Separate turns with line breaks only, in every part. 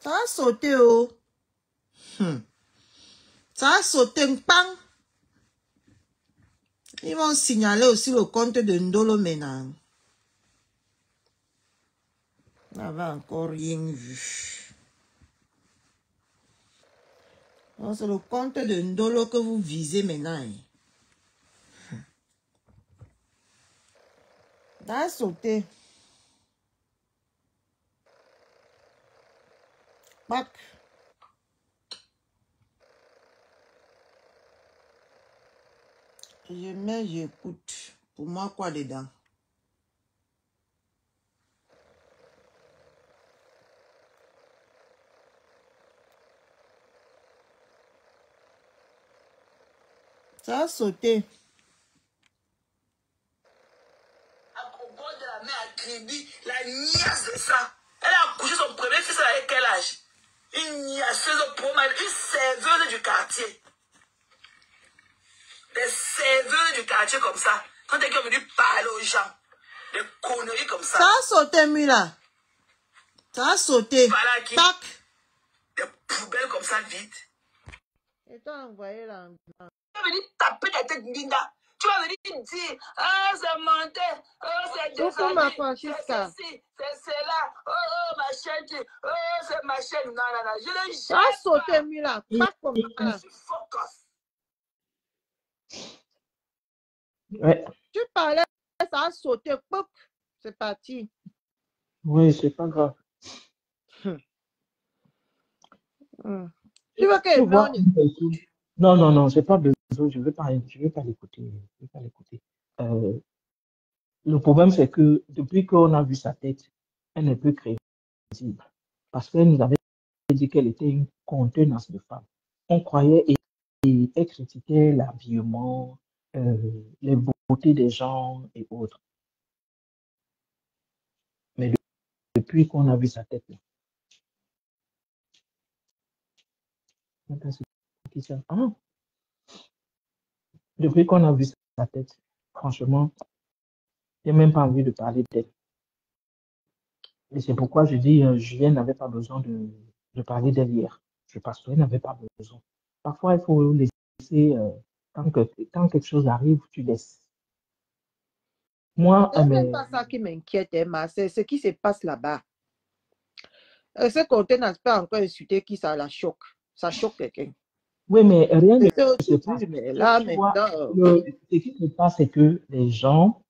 Ça a sauté, oh. Ça a sauté, bang. Ils vont signaler aussi le compte de Ndolo Ménang. On n'avait encore rien vu. C'est le compte de Ndolo que vous visez maintenant. Ça a sauté. Pac. Je mets, j'écoute. Pour moi, quoi dedans? Ça a sauté.
À propos de la mère à Kribi, la niace de ça. Elle a accouché son premier fils avec quel âge? Une niaiseuse pour mal, une serveuse du quartier. Des serveuses du quartier comme ça. Quand elle est venue parler aux gens. Des conneries comme ça.
Ça a sauté, Mila. Ça a sauté.
Voilà qui.
Tac.
Des poubelles comme ça vides.
Et t'as envoyé là.
Tu vas venir taper ta tête, Linda. Tu vas venir dire, ah, c'est monté, oh, c'est descendu, c'est ceci, c'est cela, oh, ma chaîne, oh, c'est ma chaîne. Non, non, non, je le jette.
Ça a sauté, Mila. Pas comme ça.
Je suis focus.
Ouais.
Tu parlais, ça a sauté. Pop. C'est parti.
Oui, c'est pas grave.
Tu veux que
Tu vois, non, non, non, j'ai pas besoin, je veux pas l'écouter. Je veux pas l'écouter. Le problème, c'est que depuis qu'on a vu sa tête, elle n'est plus crédible. Parce qu'elle nous avait dit qu'elle était une contenance de femme. On croyait et elle critiquait l'habillement, les beautés des gens et autres. Mais depuis qu'on a vu sa tête, là, depuis qu'on a vu sa tête, franchement, j'ai même pas envie de parler d'elle. Et c'est pourquoi je dis, Julien n'avait pas besoin de parler d'elle hier. Parce qu'elle n'avait pas besoin. Parfois, il faut laisser, quand quelque chose arrive, tu laisses. Moi,
c'est même pas ça qui m'inquiète, Emma. C'est ce qui se passe là-bas. Ce côté n'a pas encore insulté qui ça la choque. Ça choque quelqu'un.
oui, mais rien ne se passe.
Mais là,
Tu vois,
maintenant,
ce qui se passe, c'est que les gens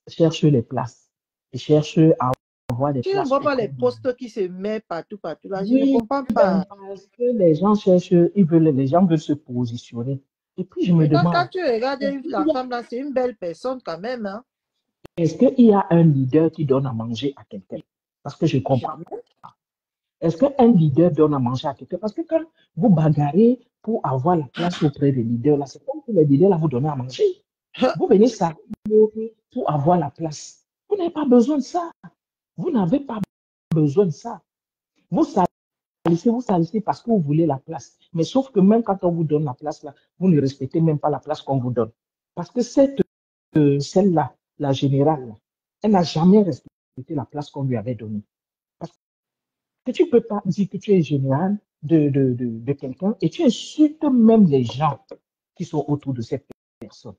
cherchent les places. Ils cherchent à avoir des
tu ne
places.
vois pas les postes qui se mettent partout là. Je ne
Oui,
comprends pas.
parce que les gens cherchent, les gens veulent se positionner. Et puis, je me demande,
Quand tu regardes la femme là, c'est une belle personne quand même. Hein?
est-ce qu'il y a un leader qui donne à manger à quelqu'un? Parce que je comprends. Est-ce qu'un leader donne à manger à quelqu'un? Parce que quand vous bagarrez pour avoir la place auprès des leaders, là, c'est comme si les leaders là, vous donnent à manger. Vous venez ça pour avoir la place. Vous n'avez pas besoin de ça. Vous n'avez pas besoin de ça. Vous salissez parce que vous voulez la place. Mais sauf que même quand on vous donne la place, là, vous ne respectez même pas la place qu'on vous donne. Parce que celle-là, la générale, là, elle n'a jamais respecté la place qu'on lui avait donnée. Parce que tu ne peux pas dire que tu es général de quelqu'un et tu insultes même les gens qui sont autour de cette personne.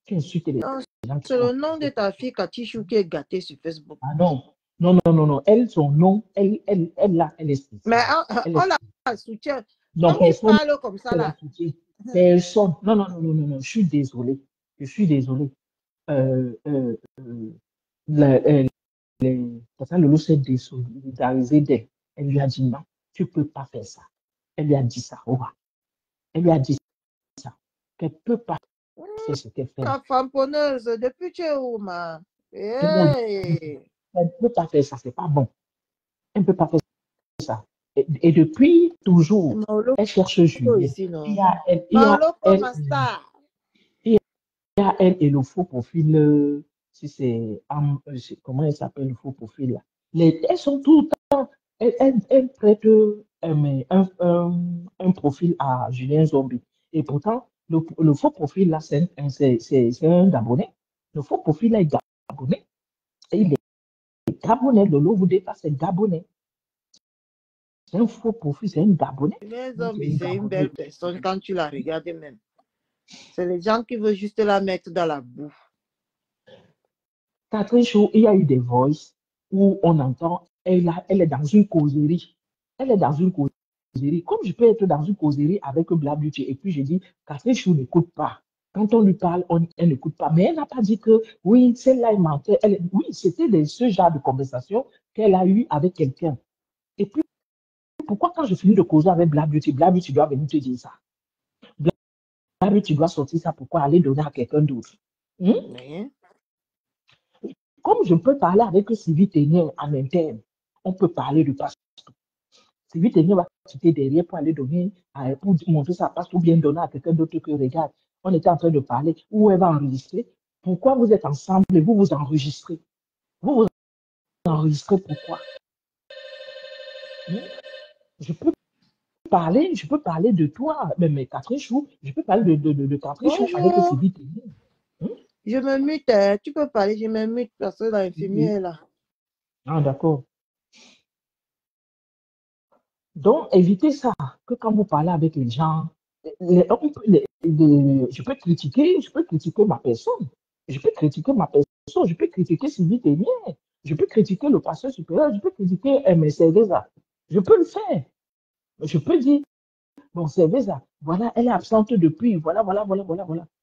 Tu insultes les gens qui
c'est
sont
le nom de ta fille Katichou qui est gâtée sur Facebook.
Ah non, non, non, non, non. Elle, son nom, elle est spéciale.
Mais
Elle
on
est
la soutient.
Non,
Comme il
personne
parle comme ça
ne la
là.
soutient. Personne. Non, non, non, non, non, non. Je suis désolé. Je suis désolé. Euh, euh, euh, la- euh, Tata Lolo s'est désolidarisée d'elle. Elle lui a dit non, tu peux pas faire ça. Elle lui a dit ça. Oh, elle lui a dit ça. Qu'elle peut pas faire ce qu'elle fait.
La femme ponneuse, depuis tu es où, ma?
Elle ne peut pas faire ça, c'est pas bon. Elle ne peut pas faire ça. Et depuis toujours, elle cherche Julien. Il y a elle et le faux profil, si c'est, comment elle s'appelle le faux profil là. Elles sont tout le temps, elles prêtent un profil à Julien Zombie. Et pourtant, le faux profil là, c'est un Gabonais. Le faux profil là est Gabonais. Et il est Gabonais, Lolo vous dépasse, c'est Gabonais. C'est un faux profil, c'est un Gabonais.
C'est une belle personne quand tu la regardes même. C'est les gens qui veulent juste la mettre dans la boue.
Catherine Chou, il y a eu des voices où on entend, elle est dans une causerie. Elle est dans une causerie. Comme je peux être dans une causerie avec Blabluti et puis je dis, Catherine Chou n'écoute pas. Quand on lui parle, elle n'écoute pas. Mais elle n'a pas dit que, oui, celle-là est mentée. Oui, c'était ce genre de conversation qu'elle a eu avec quelqu'un. Et puis, pourquoi quand je finis de causer avec Blabluti doit venir te dire ça? Blabluti doit sortir ça, pourquoi aller donner à quelqu'un d'autre? Comme je peux parler avec Sylvie Ténier en interne, on peut parler de passe. Sylvie Ténier va quitter derrière pour aller donner, pour montrer sa passe ou bien donner à quelqu'un d'autre que regarde. On était en train de parler, où elle va enregistrer. Pourquoi vous êtes ensemble et vous vous enregistrez? Vous vous enregistrez pourquoi? Je peux parler de toi, mais Catherine Chou, je peux parler de Catherine Chou avec Sylvie Ténier.
Je me mute, tu peux parler, je me mute parce que l'infirmière est là.
Ah, d'accord. Donc, évitez ça, que quand vous parlez avec les gens, je peux critiquer ma personne. Je peux critiquer ma personne, je peux critiquer Sylvie Ténier, je peux critiquer le pasteur supérieur, je peux critiquer Cerveza. Je peux le faire. Je peux dire, bon, Cerveza, voilà, elle est absente depuis, voilà.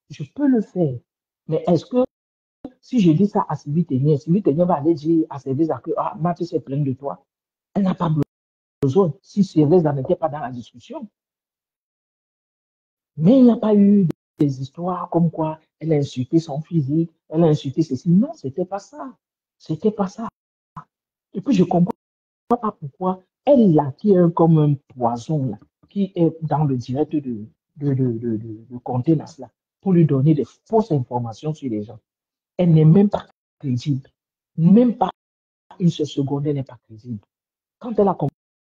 Je peux le faire. Mais est-ce que si je dis ça à Sylvie Ténier va aller dire à Cerveza que, ah, Mathieu s'est plaint de toi. Elle n'a pas besoin, si Cerveza n'était pas dans la discussion. Mais il n'y a pas eu des histoires comme quoi elle a insulté son physique, elle a insulté ceci. Non, c'était pas ça. C'était pas ça. Et puis je comprends pas pourquoi elle l'a qui est comme un poison là, qui est dans le direct de contenance là, pour lui donner des fausses informations sur les gens. Elle n'est même pas crédible. Même pas une seule seconde, elle n'est pas crédible. Quand elle a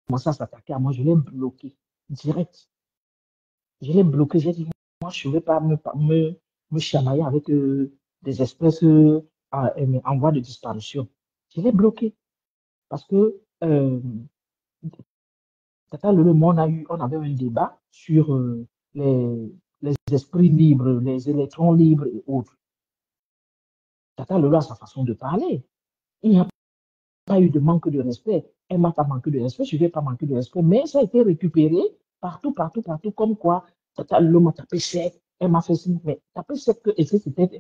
commencé à s'attaquer à moi, je l'ai bloqué direct. Je l'ai bloqué, j'ai dit, moi, je ne vais pas me chamailler avec des espèces en voie de disparition. Je l'ai bloqué parce que Tata Lolo, on avait un débat sur les esprits libres, les électrons libres et autres. Tata Lolo a sa façon de parler. Il n'y a pas eu de manque de respect. Elle m'a pas manqué de respect, je ne vais pas manquer de respect, mais ça a été récupéré partout, comme quoi Tata Lolo m'a tapé sec, elle m'a fait signe, mais taper sec, et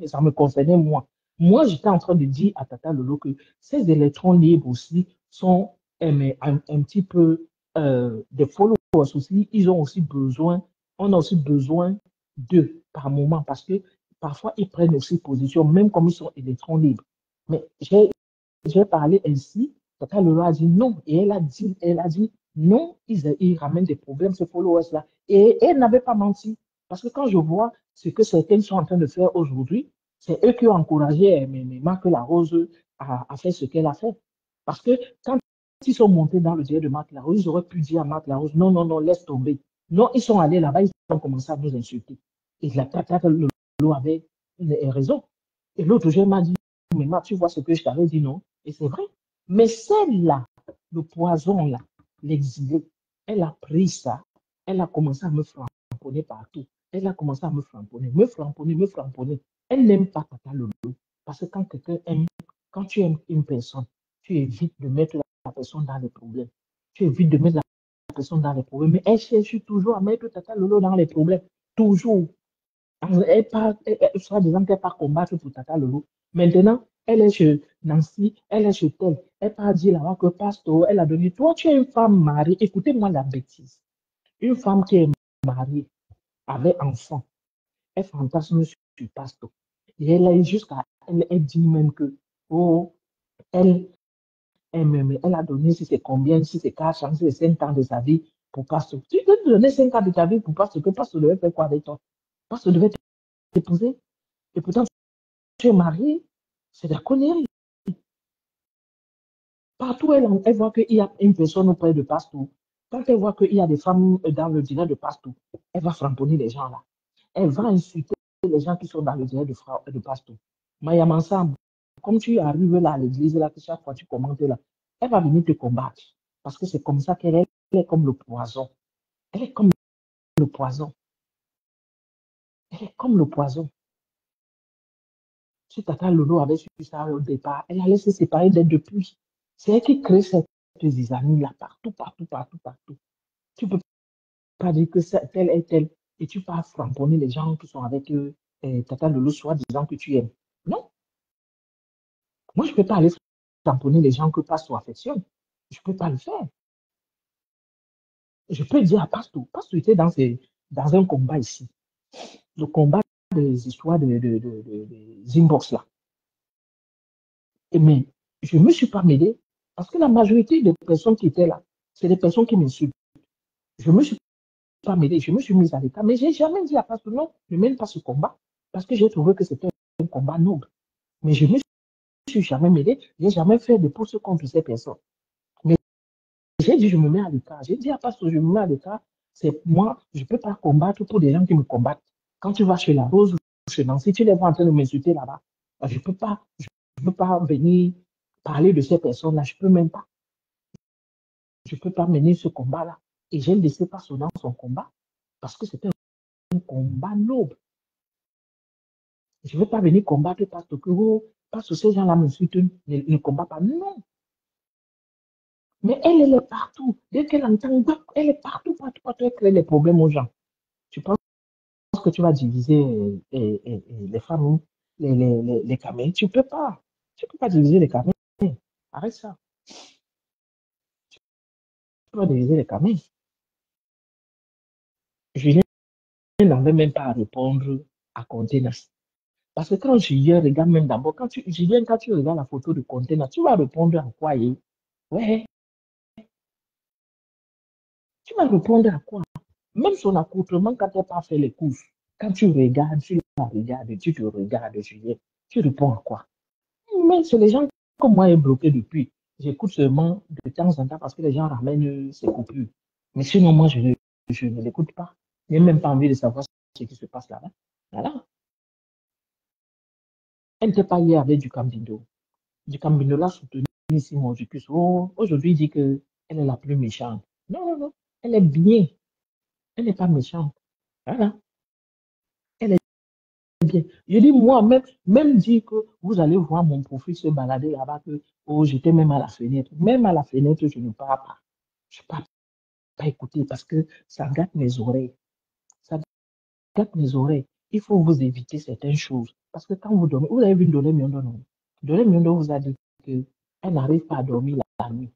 ça me concernait moi. Moi, j'étais en train de dire à Tata Lolo que ces électrons libres aussi sont un petit peu des followers aussi, ils ont aussi besoin, on a aussi besoin d'eux par moment, parce que parfois ils prennent aussi position, même comme ils sont électrons libres. Mais j'ai parlé ainsi, Tata Lolo a dit non. Et elle a dit non, ils ramènent des problèmes, ces followers-là. Et elle n'avait pas menti. Parce que quand je vois ce que certains sont en train de faire aujourd'hui, c'est eux qui ont encouragé Marc Larose à faire ce qu'elle a fait. Parce que quand ils sont montés dans le direct de Marc Larose, ils auraient pu dire à Marc Larose, non, laisse tomber. Non, ils sont allés là-bas, ils ont commencé à nous insulter. Et la Tata Lolo avait raison. Et l'autre jour, m'a dit, mais Marc, tu vois ce que je t'avais dit, non? Et c'est vrai. Mais celle-là, le poison-là, l'exilé, elle a pris ça, elle a commencé à me framponner partout. Elle a commencé à me framponner. Elle n'aime pas Tata Lolo. Parce que quand quelqu'un aime, quand tu aimes une personne, tu évites de mettre la personne dans les problèmes. Tu évites de mettre la personne dans les problèmes. Mais elle cherche toujours à mettre Tata Lolo dans les problèmes. Toujours. Elle soit disant qu'elle part combattre pour Tata Lolo. Maintenant, elle est chez Nancy, elle est chez tel. Elle part dire là-bas que pasteur, elle a donné. Toi, tu es une femme mariée. Écoutez-moi la bêtise. Une femme qui est mariée, avec enfant, elle fantasme sur pasteur. Et elle est jusqu'à. Elle dit même que, oh, elle a donné, si c'est combien, si c'est 4 ans, si c'est 5 ans de sa vie pour pasteur. Tu peux te donner 5 ans de ta vie pour pasteur, que pasteur devait faire quoi avec toi? Pasteur devait t'épouser. Et pourtant, tu es marié, c'est de la connerie. Partout, elle voit qu'il y a une personne auprès de Pasteur. Quand elle voit qu'il y a des femmes dans le dîner de Pasteur, elle va framponner les gens là. Elle va insulter les gens qui sont dans le dîner de Pasteur. Mayam ensemble, comme tu arrives là à l'église, là, que chaque fois tu commentes là, elle va venir te combattre. Parce que c'est comme ça qu'elle est. est comme le poison. Elle est comme le poison. Elle est comme le poison. Si Tata Lolo avait su ça au départ, elle allait se séparer d'elle depuis. C'est elle qui crée cette zizanie-là partout, partout, partout, partout. Tu peux pas dire que tel est tel et tu pars framponner les gens qui sont avec Tata Lolo, soit disant que tu aimes. Non, moi je peux pas aller framponner les gens que Pastor affectionne. Je peux pas le faire. Je peux dire à Pastor était dans un combat ici. Le combat des histoires des inbox là. Mais je ne me suis pas mêlé parce que la majorité des personnes qui étaient là, c'est des personnes qui m'insultent. Je ne me suis pas mêlé, je me suis mise à l'état, mais je n'ai jamais dit à Pastor non, ne mène pas ce combat parce que j'ai trouvé que c'était un combat noble. Mais je ne me suis jamais mêlé, je n'ai jamais fait de pouce contre ces personnes. Mais j'ai dit, je me mets à l'état. J'ai dit à Pastor, je me mets à l'état. C'est moi, je ne peux pas combattre pour des gens qui me combattent. Quand tu vas chez la Rose ou chez Nancy, tu les vois en train de m'insulter là-bas. Je ne peux pas venir parler de ces personnes-là. Je ne peux même pas. Je ne peux pas mener ce combat-là. Et j'ai laissé Pastor dans son combat parce que c'était un combat noble. Je ne veux pas venir combattre parce que ces gens-là m'insultent, ne combattent pas. Non. Mais elle est partout. Dès qu'elle entend, elle est partout, partout, partout. Elle crée les problèmes aux gens. Tu penses que tu vas diviser les femmes, les Camerounais? Tu ne peux pas. Tu ne peux pas diviser les Camerounais. Arrête ça. Tu vas diviser les Camerounais. Julien n'avait même pas à répondre à Contenas. Parce que quand Julien regarde même d'abord, quand tu regardes la photo de Contenas, tu vas répondre à quoi? Ouais, tu vas répondre à quoi? Même son accoutrement, quand tu n'as pas fait les courses, quand tu regardes, tu la regardes, tu te regardes, Julien, tu réponds à quoi? Mais c'est les gens comme moi est bloqué depuis. J'écoute seulement de temps en temps parce que les gens ramènent ces coupures. Mais sinon, moi, je ne l'écoute pas. Je n'ai même pas envie de savoir ce qui se passe là-bas. Voilà. Elle n'était pas hier avec du Cambindo. Du Cambindo l'a soutenu ici, mon Jupus. Oh, aujourd'hui, il dit qu'elle est la plus méchante. Non, non, non. Elle est bien. Elle n'est pas méchante. Voilà. Elle est bien. Je dis, moi, même dire que vous allez voir mon profil se balader là-bas, que oh, j'étais même à la fenêtre. Même à la fenêtre, je ne parle pas. Je ne parle pas écouter parce que ça gâte mes oreilles. Ça gâte mes oreilles. Il faut vous éviter certaines choses. Parce que quand vous dormez, vous avez vu Dolé Miondo, non? Dolé Miondo vous a dit qu'elle n'arrive pas à dormir la nuit.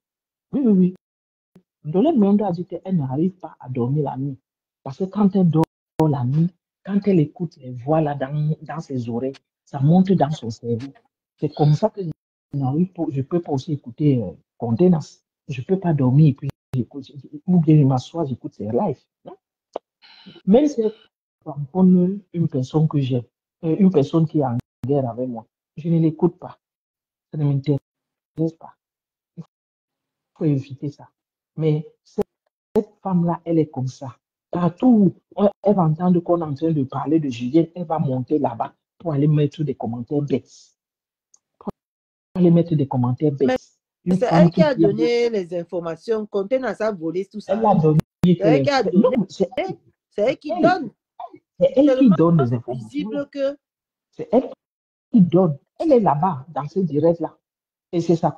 Oui, oui, oui. Dolé Miondo a dit qu'elle n'arrive pas à dormir la nuit. Parce que quand elle dort la nuit, quand elle écoute les voix là dans ses oreilles, ça monte dans son cerveau. C'est comme ça que je ne peux pas aussi écouter Contenas. Je ne peux pas dormir et puis j'écoute, ou bien je m'assois, j'écoute ses lives. Même si elle une personne que j'aime, une personne qui est en guerre avec moi, je ne l'écoute pas. Ça ne m'intéresse pas. Il faut éviter ça. Mais cette femme-là, elle est comme ça. Partout où elle va entendre qu'on est en train de parler de Juliette, elle va monter là-bas pour aller mettre des commentaires bêtes. Pour aller mettre des commentaires bêtes.
Mais c'est elle qui a donné les informations. Contenas a volé tout ça.
Elle a donné.
C'est elle qui a donné. C'est elle qui donne.
C'est elle qui donne les informations. C'est elle qui donne. Elle est là-bas, dans ce direct-là. Et c'est sa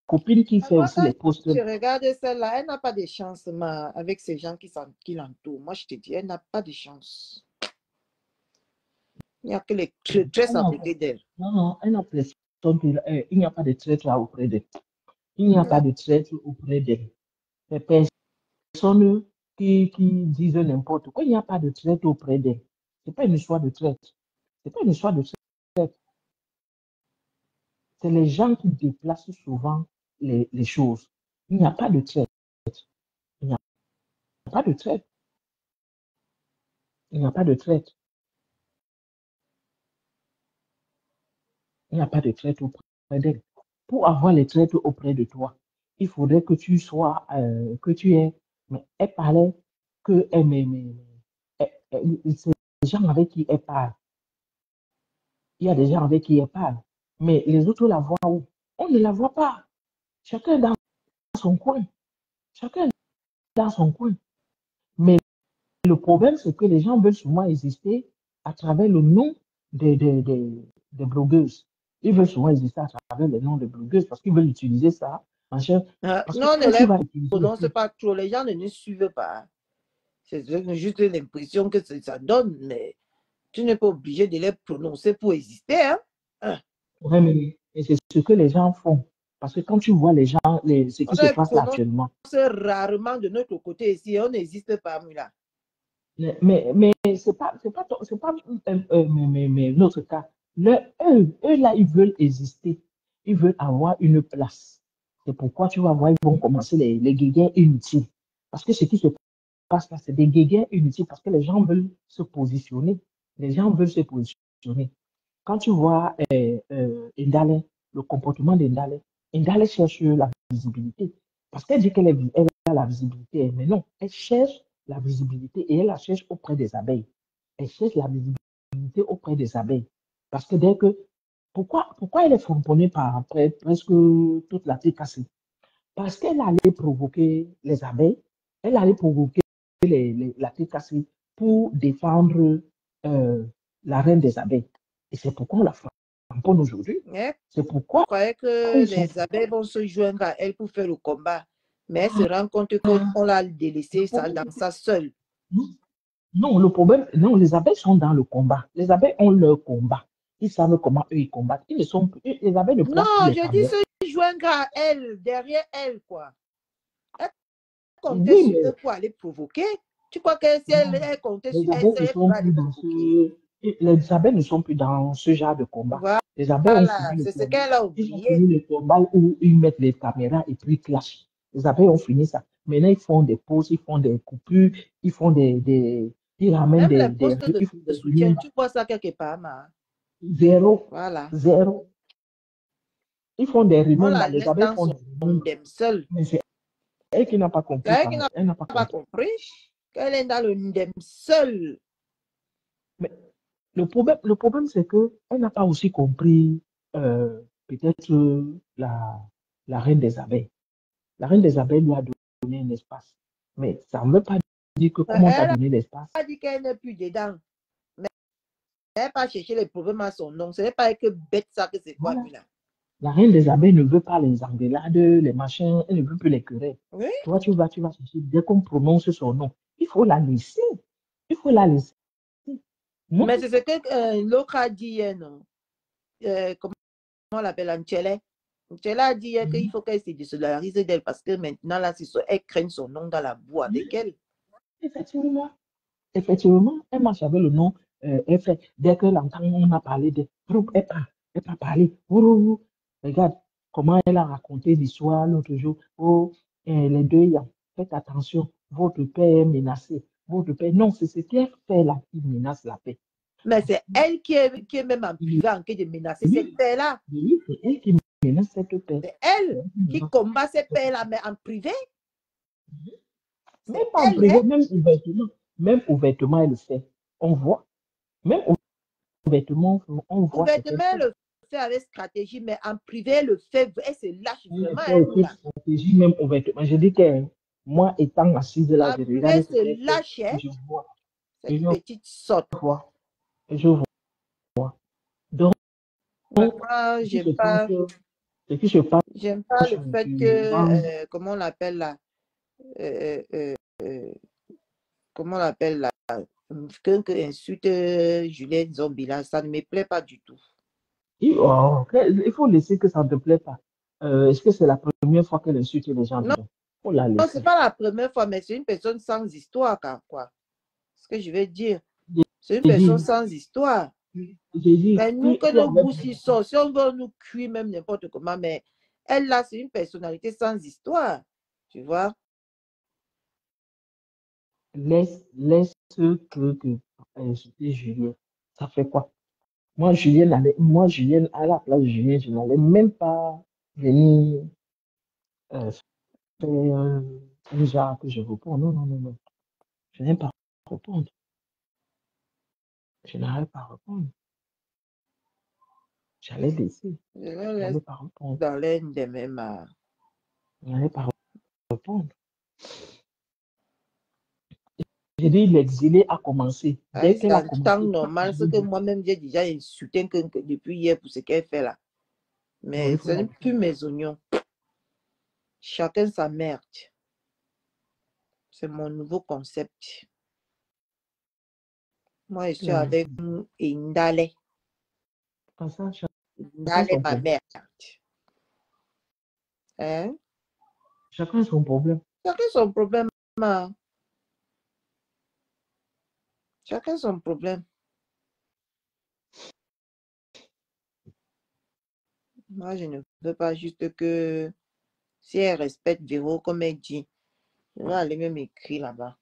copine qui fait aussi les posts.
Je regarde celle-là, elle n'a pas de chance avec ces gens qui l'entourent. Moi, je te dis, elle n'a pas de chance. Il n'y a que les traîtres à côté d'elle.
Non, non, elle n'a personne. Il n'y a pas de traître auprès d'elle. Il n'y a pas de traître auprès d'elle. Les personnes qui disent n'importe quoi, il n'y a pas de traître auprès d'elle. Ce n'est pas une histoire de traître. Ce n'est pas une histoire de traître. C'est les gens qui déplacent souvent les choses. Il n'y a pas de traître. Il n'y a pas de traître. Il n'y a pas de traître. Il n'y a pas de traître auprès d'elle. Pour avoir les traites auprès de toi, il faudrait que tu sois, que tu aies. Mais elle parlait que c'est des gens avec qui elle parle. Il y a des gens avec qui elle parle. Mais les autres la voient où? On ne la voit pas. Chacun dans son coin. Chacun dans son coin. Mais le problème, c'est que les gens veulent souvent exister à travers le nom des blogueuses. Ils veulent souvent exister à travers le nom des blogueuses parce qu'ils veulent utiliser ça en chef. Parce que
Non, ne
quand tu
les
vas utiliser
prononce pas trop. Les gens ne nous suivent pas. C'est juste l'impression que ça donne, mais tu n'es pas obligé de les prononcer pour exister. Hein?
ouais, mais c'est ce que les gens font. Parce que quand tu vois les gens, ce
On
qui se
les
passe là
prononce
actuellement,
rarement de notre côté ici. On n'existe pas, là.
mais c'est pas mais notre cas. Eux, là, ils veulent exister. Ils veulent avoir une place. C'est pourquoi tu vas voir, ils vont commencer les guéguerres inutiles. Parce que ce qui se passe là, c'est des guéguerres inutiles parce que les gens veulent se positionner. Les gens veulent se positionner. Quand tu vois Indale, le comportement d'Indale, Indale cherche la visibilité. Parce qu'elle dit elle a la visibilité, mais non, elle cherche la visibilité et elle la cherche auprès des abeilles. Elle cherche la visibilité auprès des abeilles. Parce que pourquoi elle est frapponnée par presque toute la cassée? Parce qu'elle allait provoquer les abeilles, elle allait provoquer la cassée pour défendre euh, la reine des abeilles. Et c'est pourquoi on la framponne aujourd'hui.
Hein?
C'est
Je
pourquoi
croyais que les abeilles vont se joindre à elle pour faire le combat. Mais elle se rend compte qu'on l'a délaissé ça dans sa seule.
Non, le problème, non, les abeilles sont dans le combat. Les abeilles ont leur combat. Ils savent comment eux ils combattent. Les abeilles ne placent plus
Non,
les
je dis
tambours.
se joindre à elle, derrière elle, quoi. Elle comptait
Oui,
sur
mais
eux pour aller provoquer. Tu crois que si elle,
non,
elle comptait sur
les
elle,
abeilles ne
elle
sont
pourrait aller
plus dans
provoquer.
les abeilles ne sont plus dans ce genre de combat. Les abeilles ont
Voilà,
fini le
c'est ce
combat.
qu'elle a
Ils ont
oublié.
fini le combat où ils mettent les caméras et puis ils clashent. Les abeilles ont fini ça. Maintenant, ils font des pauses, ils font des coupures, ils font ils ramènent
Même les postes
ils font
de
des
soutien,
rumba.
tu vois ça quelque part, ma.
Zéro,
Voilà.
zéro. Ils font des
On
remembers.
la
Les
laisse
abeilles
dans
font
son
des remembers.
ndem seul.
Mais c'est elle qui n'a pas
C'est
compris
elle
ça.
qui n'a
Elle n'a pas
pas
compris.
compris qu'elle est dans le ndem seul.
Mais le problème, c'est que elle n'a pas aussi compris peut-être la reine des abeilles. La reine des abeilles lui a donné un espace. Mais ça ne veut pas dire que comment tu as
Elle
donné l'espace.
a dit qu'elle n'est plus dedans. Mais elle n'a pas cherché les problèmes à son nom. Ce n'est pas que bête ça que c'est quoi,
Voilà.
Mila.
La reine des abeilles ne veut pas les engueulades, les machins, elle ne veut plus les querelles.
Oui.
Toi, tu vas chercher, dès qu'on prononce son nom, il faut la laisser. Il faut la laisser. Moi,
Mais c'est ce que l'autre a dit hier, non? Comment on l'appelle, Anchele? Anchele a dit hier qu'il faut qu'elle se désolidarise d'elle parce que maintenant, là, elle craigne son nom dans la boue avec elle.
effectivement, effectivement, elle marche avec le nom. Elle fait, dès que l'entend, on a parlé de elle part parler. Regarde comment elle a raconté l'histoire l'autre jour. Oh, les deux, faites attention, votre père est menacé. Votre père, non, c'est ce qu'elle fait là qui menace la paix.
Mais c'est elle qui est même en privé en train de menacer cette
Oui,
paix-là.
oui, c'est elle qui menace cette paix.
C'est elle qui combat cette paix-là, mais en privé.
Même
C'est
pas en
elle, hein?
privé, même ouvertement, elle le fait. On voit, même ouvertement, on voit ce qu'elle
Ouvertement,
fait.
elle le fait avec stratégie, mais en privé, elle le fait, elle se lâche
Elle
vraiment,
fait
elle,
aucune
là.
stratégie, même ouvertement. Je dis que moi, étant assise là,
En
je
privé,
regarde
elle
ce qu'elle
se
fait
lâche,
et
hein?
je vois, et
Cette
je
petite sotte.
vois, et je vois. Donc,
Moi,
ce qui se passe, ce qui se
j'aime pas le
sur
fait que, comment on l'appelle là? Euh, euh, euh, comment on l'appelle là? Quelqu'un insulte Julien Zombie là, ça ne me plaît pas du tout.
il faut laisser que ça ne te plaît pas. Est-ce que c'est la première fois qu'elle insulte les gens
Non,
dedans? Il faut la
non, c'est
laisser.
pas la première fois, mais c'est une personne sans histoire, quoi. Ce que je vais dire. C'est une
J'ai
personne
dit,
sans histoire.
j'ai dit,
Mais nous, que
qui
nos
avait
bousses sortent, si on veut nous cuire même n'importe comment, mais elle là, c'est une personnalité sans histoire. Tu vois?
laisse insulter Julien. Ça fait quoi? Moi, Julien, à la place de Julien, je n'allais même pas venir euh, faire un genre que je réponds. Non, non, non, non. Je n'aime pas répondre. Je n'arrive pas à répondre. J'allais laisser.
Je
Je
le laisse
n'allais pas répondre.
dans l'aine des mêmes.
Je n'allais pas répondre. J'ai dit, l'exilé a commencé. Dès qu'elle a
C'est
commencé.
un temps normal, ce que moi-même j'ai déjà insulté depuis hier pour ce qu'elle fait là. Mais
Oui,
ce n'est plus mes oignons. Chacun sa merde. C'est mon nouveau concept. Moi, je suis avec Indale. Indale, ma merde. Hein?
Chacun son problème.
Chacun son problème. Chacun son problème. Moi, je ne veux pas juste que si elle respecte Véro comme elle dit, je vais aller même écrire là-bas.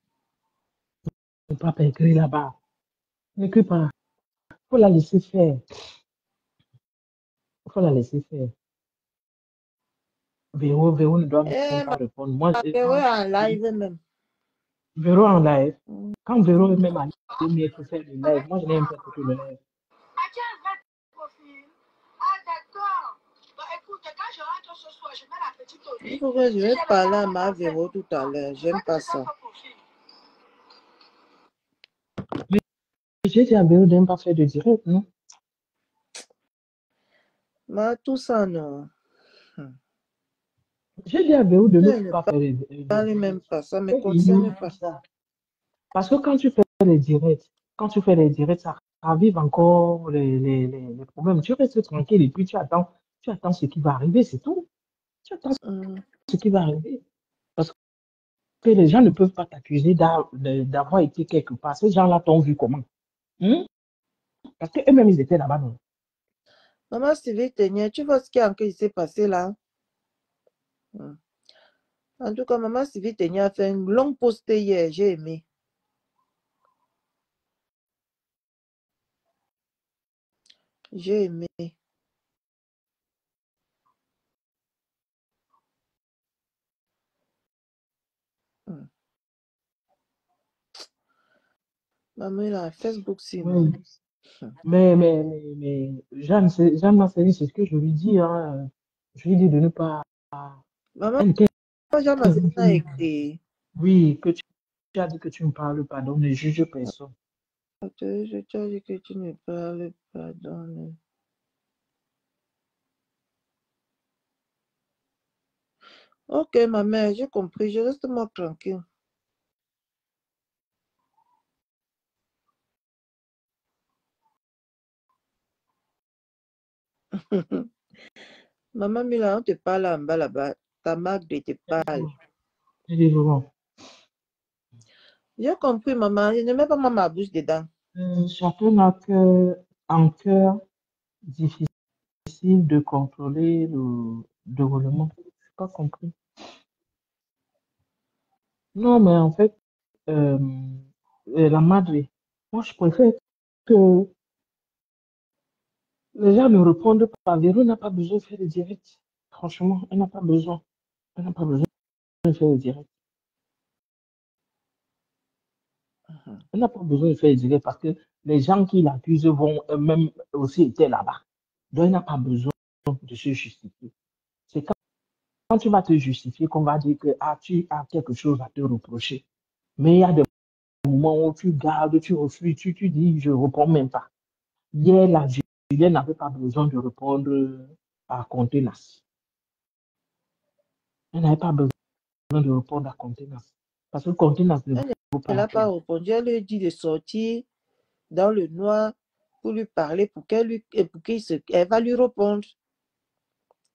Ne pas écrire là-bas. N'écris pas. Il faut la laisser faire. Il faut la laisser faire. Véro ne doit même pas répondre. Moi,
Véro en live même.
Véro en live. Quand Véro est même en live, pour faire le live, moi, je n'aime pas écouter le live.
As-tu un vrai profil? Ah, d'accord. Bah, écoute, quand je rentre ce soir, je mets la petite au lit.
Il faut que je vais parler à ma Véro tout à l'heure. J'aime pas ça.
Mais j'ai dit à Véro de ne pas faire de direct, non?
Mais tout ça, non.
J'ai dit à Véro de ne pas faire de direct.
Même pas, ça me concerne pas.
Ça. Parce que quand tu fais les directs, ça ravive encore les problèmes. Tu restes tranquille et puis tu attends ce qui va arriver, c'est tout. Tu attends ce qui va arriver. Parce que les gens ne peuvent pas t'accuser d'avoir été quelque part. Ces gens-là t'ont vu comment? Parce qu'eux-mêmes, ils étaient là-bas, non?
Maman Sylvie Ténier, tu vois ce qui s'est passé là? En tout cas, maman Sylvie Ténier a fait un long post hier, j'ai aimé. J'ai aimé. Maman, là, Facebook, c'est
oui. Mais Jeanne Marceli, c'est ce que je lui dis. Hein. Je lui dis de ne pas.
Maman, Jeanne Marceli a écrit.
Oui, que tu as dit que tu ne parles pas, donc ne juge personne.
Je t'ai dit que tu ne parles pas, donc. Ok, ma mère, j'ai compris. Je reste moi tranquille. Maman Mila, on te parle en bas là-bas. Ta marque te parle.
J'ai
compris, maman. Je ne mets pas ma bouche dedans.
Chacun a un cœur difficile de contrôler le déroulement. Je n'ai pas compris. Non, mais en fait, la madre, moi, je préfère que les gens ne répondent pas. Véro n'a pas besoin de faire le direct. Franchement, elle n'a pas besoin. Elle n'a pas besoin de faire le direct. Elle n'a pas besoin de faire le direct parce que les gens qui l'accusent vont eux-mêmes aussi étaient là-bas. Donc, elle n'a pas besoin de se justifier. C'est quand tu vas te justifier qu'on va dire que tu as quelque chose à te reprocher. Mais il y a des moments où tu gardes, tu refuses, tu dis, je ne réponds même pas. Hier, la Julienne n'avait pas besoin de répondre à Contenas. Elle n'avait pas besoin de répondre à Contenas. Parce que Contenas ne veut pas.
Elle n'a pas répondu. Elle lui dit de sortir dans le noir pour lui parler, pour qu'elle va lui répondre.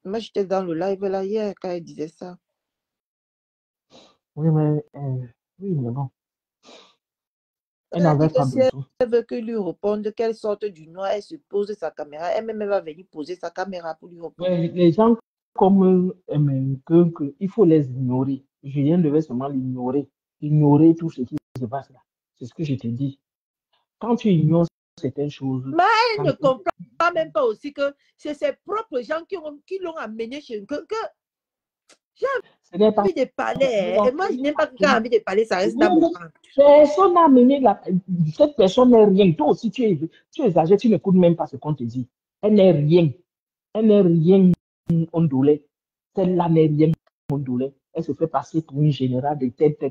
Moi, j'étais dans le live là hier quand elle disait ça.
Oui, mais bon.
Elle a dit que si elle veut que lui réponde, qu'elle sorte du noir, elle se pose sa caméra. Elle-même va venir poser sa caméra pour lui répondre.
Les gens comme il faut les ignorer. Julien devait seulement l'ignorer. Ignorer tout ce qui se passe là. C'est ce que je te dis. Quand tu ignores certaines choses.
Mais elle ne comprend même pas aussi que c'est ses propres gens qui l'ont amené chez que j'ai envie de parler. Et moi, je n'aime pas que quand j'ai envie de parler, ça reste dans mon ventre.
Personne n'a amené cette personne n'est rien. Toi aussi, tu exagères, tu n'écoutes même pas ce qu'on te dit. Elle n'est rien. Elle n'est rien ondulée. Celle-là n'est rien ondulée. Elle se fait passer pour une générale de tête.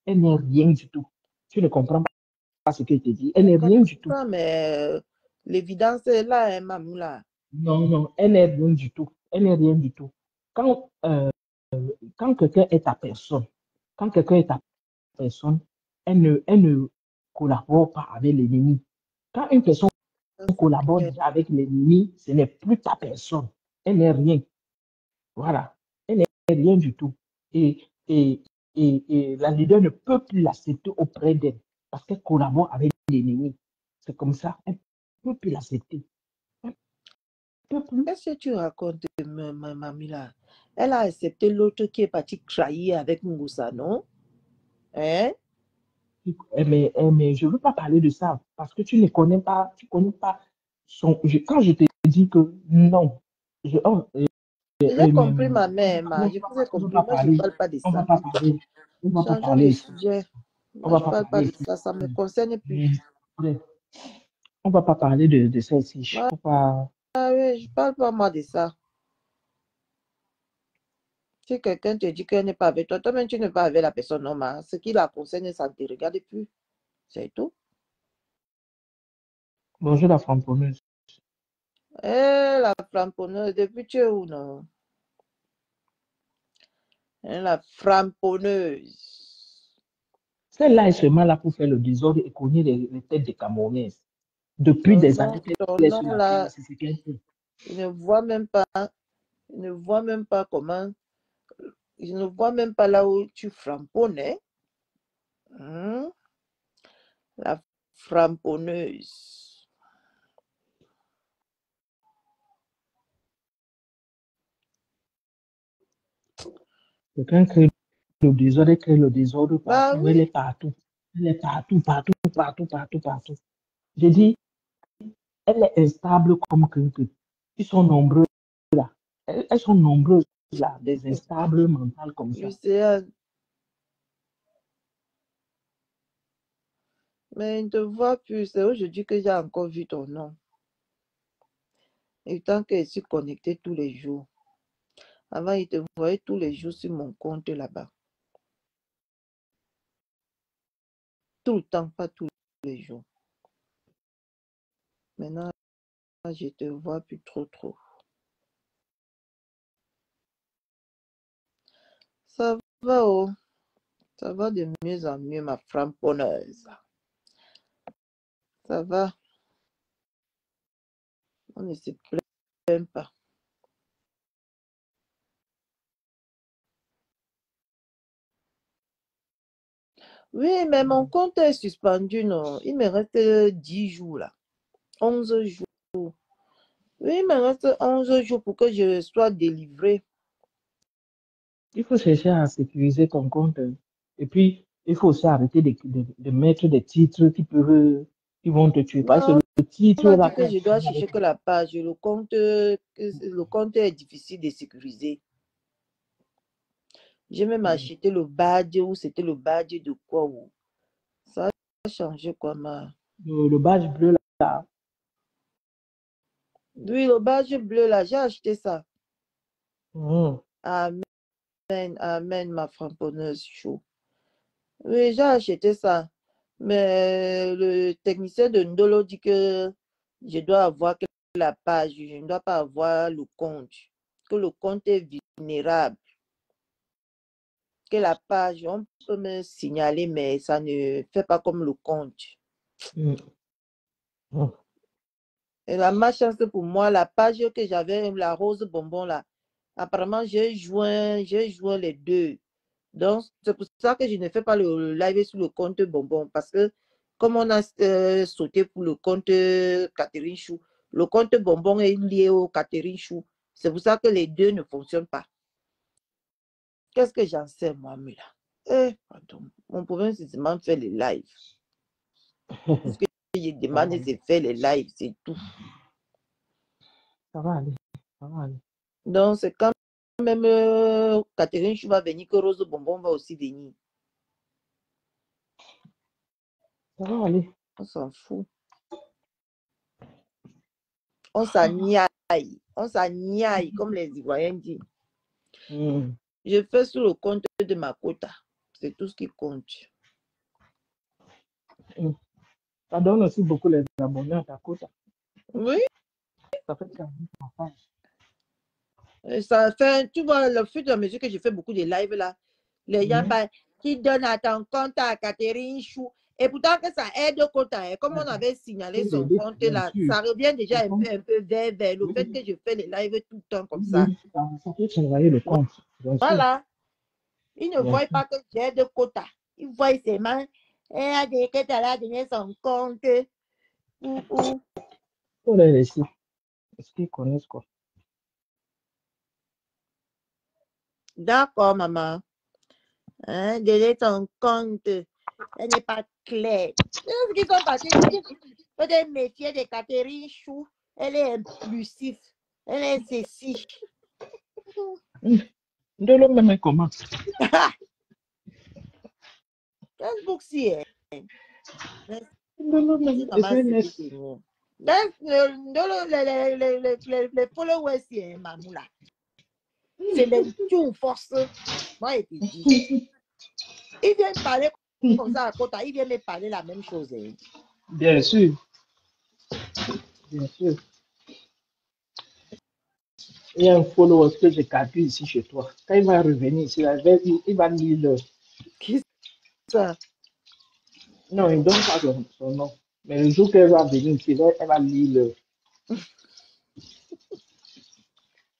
Elle n'est rien du tout. Tu ne comprends pas ce qu'elle te dit. Elle n'est rien du tout.
Mais l'évidence est là, hein, Mamoula.
Non, non, elle n'est rien du tout. Elle n'est rien du tout. Quand, quand quelqu'un est ta personne, quand quelqu'un est ta personne, elle ne collabore pas avec l'ennemi. Quand une personne collabore déjà avec l'ennemi, ce n'est plus ta personne. Elle n'est rien. Voilà. Elle n'est rien du tout. Et, et, et la leader ne peut plus l'accepter auprès d'elle parce qu'elle collabore avec l'ennemi. C'est comme ça. Elle ne peut plus l'accepter.
Qu'est-ce que tu racontes, ma mamie là? Elle a accepté l'autre qui est parti trahir avec Moussa, non? Hein?
Mais je ne veux pas parler de ça parce que tu ne connais pas, son. Quand je te dis que non,
J'ai compris ma mère, je vous ai
on va
compris.
pas
Moi, je ne
parler,
parle pas de
on va
ça.
pas parler, on va pas
Changeons de
parler,
sujet.
on
Moi,
va
je ne
pas
parle pas de
parler.
ça ne me concerne plus.
On va pas parler de ça ici.
Ah oui, je ne parle pas moi de ça. Si quelqu'un te dit qu'elle n'est pas avec toi, toi-même tu n'es pas avec la personne normale. Ce qui la concerne, ça ne te regarde plus. C'est tout.
Bonjour la framponneuse.
La framponneuse, depuis tu es où, non? La framponneuse.
Celle-là est seulement là pour faire le désordre et cogner les têtes des Camerounaises. Depuis des années qu'elle est sur la terre, c'est ce qu'elle fait.
Je ne vois même pas comment, je ne vois même pas là où tu framponnes. La framponneuse.
Quelqu'un crée le désordre partout.
Oui.
Elle est partout. Elle est partout, partout, partout, partout, partout. J'ai dit, elle est instable comme quelqu'un. Ils sont nombreux là. Elles sont nombreuses là, des instables mentales comme ça.
Lucéane. Mais il ne te voit plus. C'est aujourd'hui que j'ai encore vu ton nom. Et tant que je suis connectée tous les jours. Avant, il te voyait tous les jours sur mon compte là-bas. Tout le temps, pas tous les jours. Maintenant, je te vois plus trop. Ça va, oh. Ça va de mieux en mieux, ma framponneuse. Ça va. On ne se plaint pas. Oui, mais mon compte est suspendu, non. Il me reste 10 jours là. 11 jours. Oui, il me reste 11 jours pour que je sois délivré.
Il faut chercher à sécuriser ton compte. Et puis, il faut aussi arrêter de mettre des titres qui vont te tuer. Parce que le titre
On m'a
là.
dit que je dois chercher que la page. Le compte est difficile de sécuriser. J'ai même acheté le badge ou c'était le badge de quoi ou. Ça a changé quoi, ma.
Le badge bleu là.
Oui, le badge bleu là, j'ai acheté ça.
Amen,
amen, ma framponneuse chaud. Oui, j'ai acheté ça. Mais le technicien de Ndolo dit que je dois avoir que la page, je ne dois pas avoir le compte. Que le compte est vulnérable. Que la page, on peut me signaler, mais ça ne fait pas comme le compte. Et la malchance pour moi, la page que j'avais, la rose bonbon là, apparemment j'ai joint les deux. Donc, c'est pour ça que je ne fais pas le live sur le compte bonbon. Parce que comme on a sauté pour le compte Catherine Chou, le compte bonbon est lié au Catherine Chou. C'est pour ça que les deux ne fonctionnent pas. Qu'est-ce que j'en sais, moi, là? Pardon. Mon problème, c'est seulement de faire les lives. Ce que je demande, c'est faire les lives, c'est tout.
Ça va aller. Ça va aller.
Donc, c'est quand même Catherine Chou va venir que Rose Bonbon va aussi venir.
Ça va aller.
On s'en fout. On s'agnaille. On s'agnaille, comme les Ivoiriens disent. Je fais sur le compte de ma quota. C'est tout ce qui compte.
Ça donne aussi beaucoup les abonnés à ta côte.
Oui.
Ça fait 40 enfants.
Ça fait, tu vois, le fur et à mesure que je fais beaucoup de lives là, les gens qui donnent à ton compte à Catherine Chou. Et pourtant que ça aide au compte, comme on avait signalé son compte là, ça revient déjà un peu vers le fait que je fais les lives tout le temps comme ça.
Ça fait travailler le compte.
Voilà. Ils ne voient pas que j'ai de quota. Ils voient seulement, elle a dit que tu as donné son compte.
Il faut les laisser. Est-ce qu'ils connaissent quoi?
D'accord, maman. Hein, donner ton compte. Elle n'est pas claire. Ce qu'ils sont partis dire. Peut-être métier de Catherine Chou. Elle est impulsive. Elle est ceci.
De l'homme même comment?
Facebook, si. Les followers, c'est Mamoula. C'est les tout force. Moi, je te dis. Ils viennent parler comme ça à Kota. Ils viennent me parler la même chose.
Bien sûr. Bien sûr. Il y a un follower que j'ai calculé ici chez toi. Quand il va revenir ici, il va lire le.
Qui ça?
Non, il ne donne pas son nom. Mais le jour qu'elle va venir ici, elle va lire le.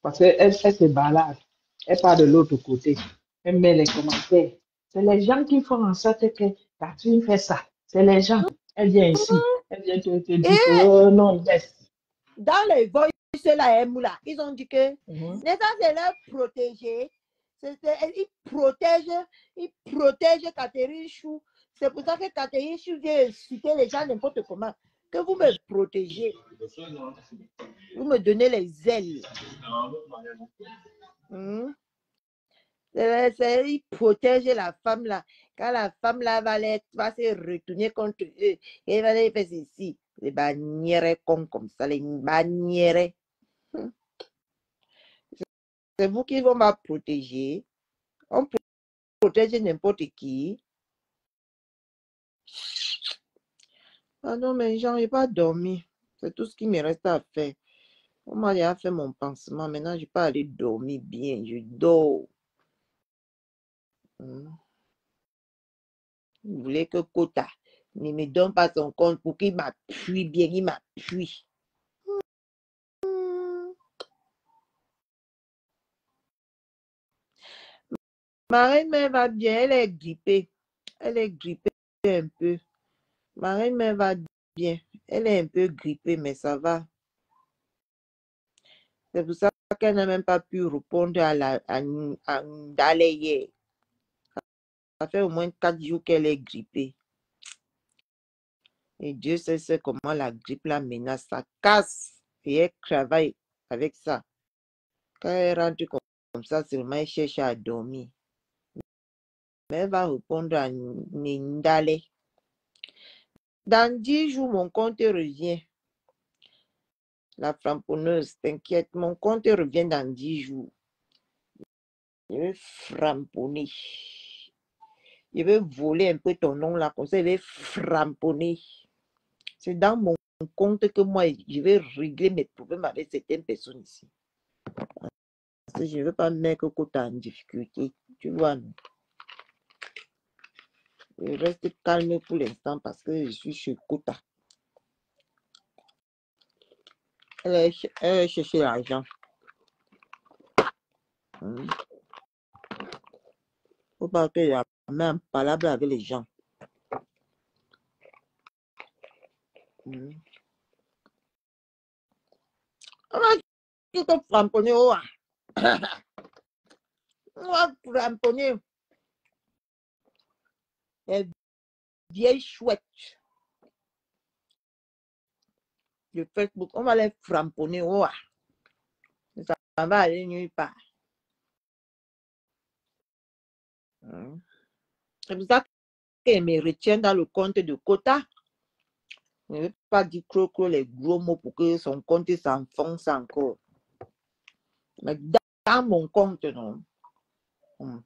Parce qu'elle se balade. Elle part de l'autre côté. Elle met les commentaires. C'est les gens qui font en sorte que Catherine fait ça. C'est les gens. Elle vient ici. Elle vient te dire que non, yes.
Dans les voices là, ils ont dit que Nathan, c'est leur protéger. Ils protègent Catherine Chou. C'est pour ça que Catherine Chou vient insulter les gens n'importe comment. Que vous me protégez. Vous me donnez les ailes. Ils protègent la femme là. Quand la femme là va se retourner contre eux, elle va les faire ici. Les bannières comme ça, les bannières. C'est vous qui vont me protéger. On protège n'importe qui. Ah non, mais j'en ai pas dormi. C'est tout ce qui me reste à faire. On m'a déjà fait mon pansement. Maintenant, je peux aller dormir bien. Je dors. Vous voulez que Kota ne me donne pas son compte pour qu'il m'appuie bien. Il m'appuie. Marie-Mère va bien. Elle est grippée. Elle est grippée un peu. Marie-Mère va bien. Elle est un peu grippée, mais ça va. C'est pour ça qu'elle n'a même pas pu répondre à Ndale hier. Ça fait au moins 4 jours qu'elle est grippée. Et Dieu sait comment la grippe la menace. Ça casse. Et elle travaille avec ça. Quand elle rentre comme ça, seulement elle cherche à dormir. Mais elle va répondre à Ndale. Dans 10 jours, mon compte revient. La framponneuse, t'inquiète, mon compte revient dans 10 jours. Je vais framponner. Je vais voler un peu ton nom là, comme ça, je vais framponner. C'est dans mon compte que moi, je vais régler mes problèmes avec certaines personnes ici. Parce que je ne veux pas mettre Kota en difficulté. Tu vois, non? Je reste calme pour l'instant parce que je suis chez Kota. Elle a cherché l'argent. Faut pas que la même palable avec les gens. On va tout framponner. On va framponner. Les vieilles chouettes de Facebook. On va les framponner. Ça va aller nulle part. C'est pour ça qu'elle me retient dans le compte de Kota. Je ne veux pas dire croco les gros mots pour que son compte s'enfonce encore. Mais dans mon compte, non. On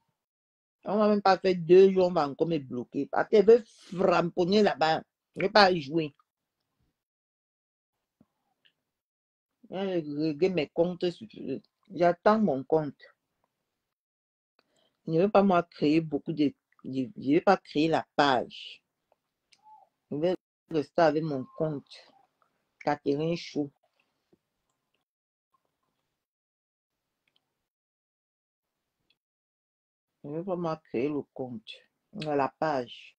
ne va même pas faire 2 jours, on va encore me bloquer. Parce qu'elle veut framponner là-bas. Je ne vais pas jouer. Je vais régler mes comptes. J'attends mon compte. Je ne veux pas moi créer beaucoup de... Je ne vais pas créer la page. Je vais rester avec mon compte. Catherine Chou. Je ne vais pas moi créer le compte. La page.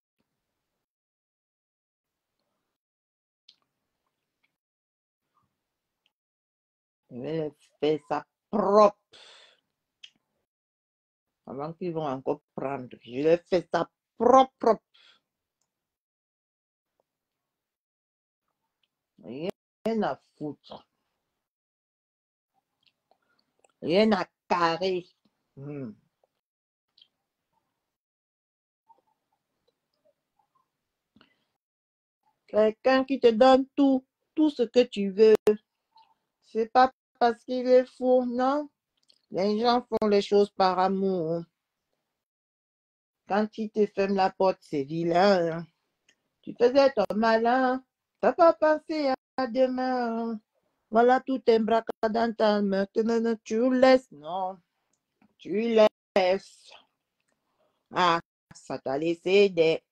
Je vais faire ça propre. Avant qu'ils vont encore prendre. Je vais faire ça propre, propre. Rien à foutre. Rien à carrer. Quelqu'un qui te donne tout ce que tu veux. C'est pas parce qu'il est fou, non. Les gens font les choses par amour. Quand il te ferme la porte, c'est vilain. Tu faisais ton malin. T'as pas pensé à demain. Voilà tout tes bras dans ta main. Maintenant, tu laisses. Non. Tu laisses. Ah, ça t'a laissé des...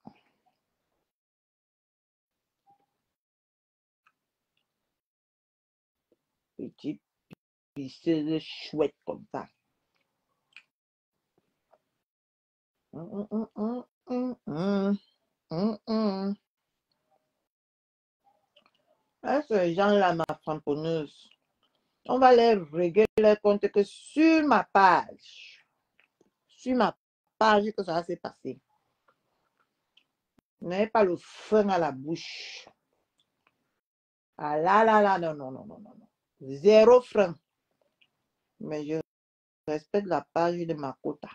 petites pisseuses chouettes comme ça. Ah, ces gens-là, ma framponneuse, on va les régler leur compte que sur ma page. Sur ma page que ça s'est passé. Vous n'avez pas le frein à la bouche. Ah là, là, là, non, non, non, non, non. Zéro frein. Mais je respecte la page de ma quota.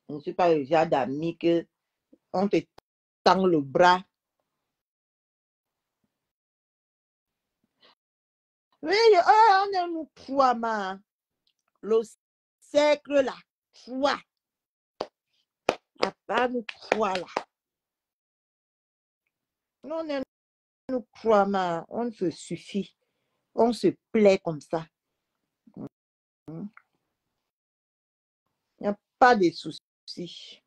Je ne suis pas le genre d'amis que on te tend le bras. Mais on est nous trois, ma. Le cercle là, trois. À part nous trois là. On est nous trois, ma. On se suffit. On se plaît comme ça. Il n'y a pas de soucis.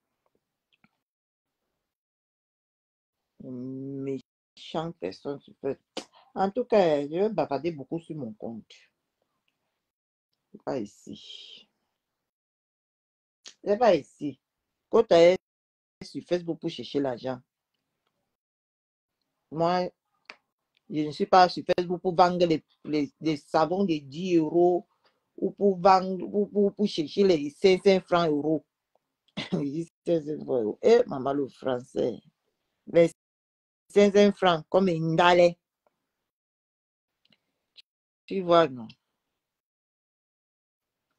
Méchante personne. En tout cas, je vais bavarder beaucoup sur mon compte. Pas ici. C'est pas ici. Quand tu es sur Facebook pour chercher l'argent. Moi, je ne suis pas sur Facebook pour vendre les savons de 10 € ou pour vendre, pour chercher les 500 francs euros. Eh, maman, le français. Les 500 francs, comme une dalle. Tu vois, non?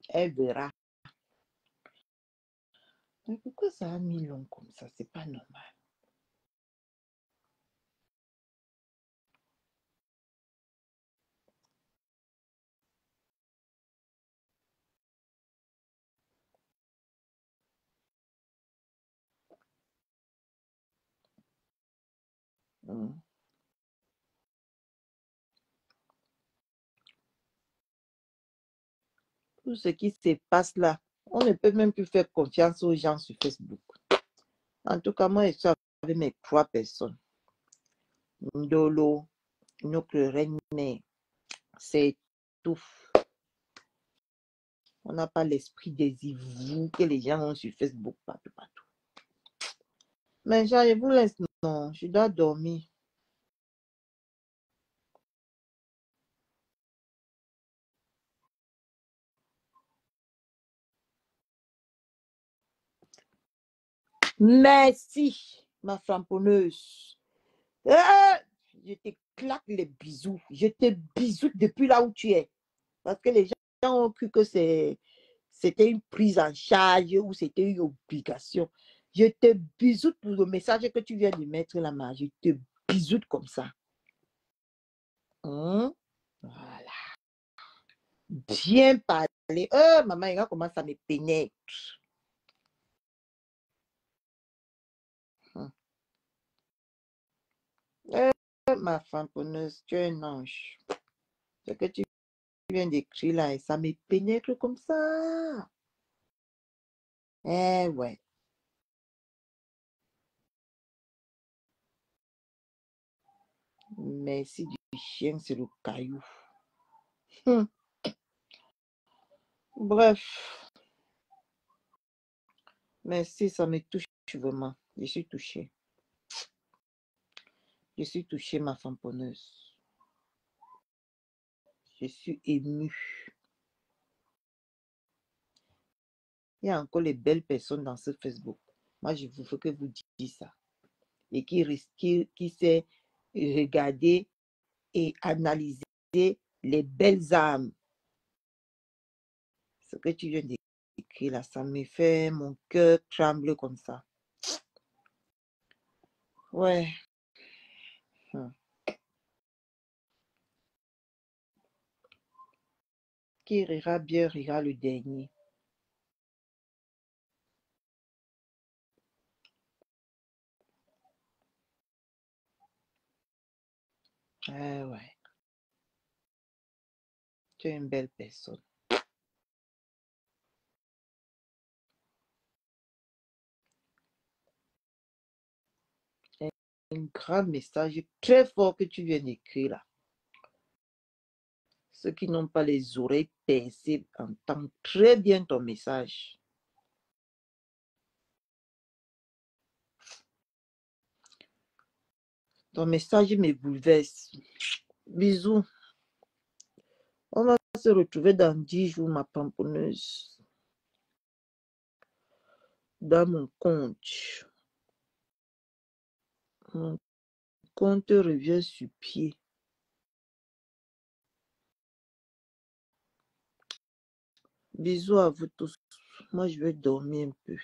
Elle verra. Mais pourquoi ça a mis long comme ça? C'est pas normal. Tout ce qui se passe là, on ne peut même plus faire confiance aux gens sur Facebook. En tout cas, moi, je suis avec mes 3 personnes. Ndolo, notre reine, c'est tout. On n'a pas l'esprit des ivoux que les gens ont sur Facebook, partout, partout. Mais je vous laisse, non, je dois dormir. Merci, ma framponneuse. Je te claque les bisous. Je te bisoute depuis là où tu es. Parce que les gens ont cru que c'était une prise en charge ou c'était une obligation. Je te bisoute pour le message que tu viens de mettre là-bas. Je te bisoute comme ça. Voilà. Bien parlé. Maman, il commence à me pénétrer. ma famponneuse, tu es un ange. Ce que tu viens d'écrire là, et ça me pénètre comme ça. Eh ouais. Merci du chien, c'est le caillou. Bref. Merci, ça me touche vraiment. Je suis touchée. Je suis touchée, ma famponneuse. Je suis émue. Il y a encore les belles personnes dans ce Facebook. Moi, je veux que vous disiez ça. Et qui sait regarder et analyser les belles âmes. Ce que tu viens d'écrire là, ça me fait mon cœur tremble comme ça. Ouais. Qui rira bien rira le dernier. Ah ouais. Tu es une belle personne. Un grand message très fort que tu viens d'écrire là. Ceux qui n'ont pas les oreilles percées entendent très bien ton message. Ton message me bouleverse. Bisous. On va se retrouver dans 10 jours, ma pamponneuse. Dans mon compte. Mon compte revient sur pied. Bisous à vous tous. Moi, je vais dormir un peu.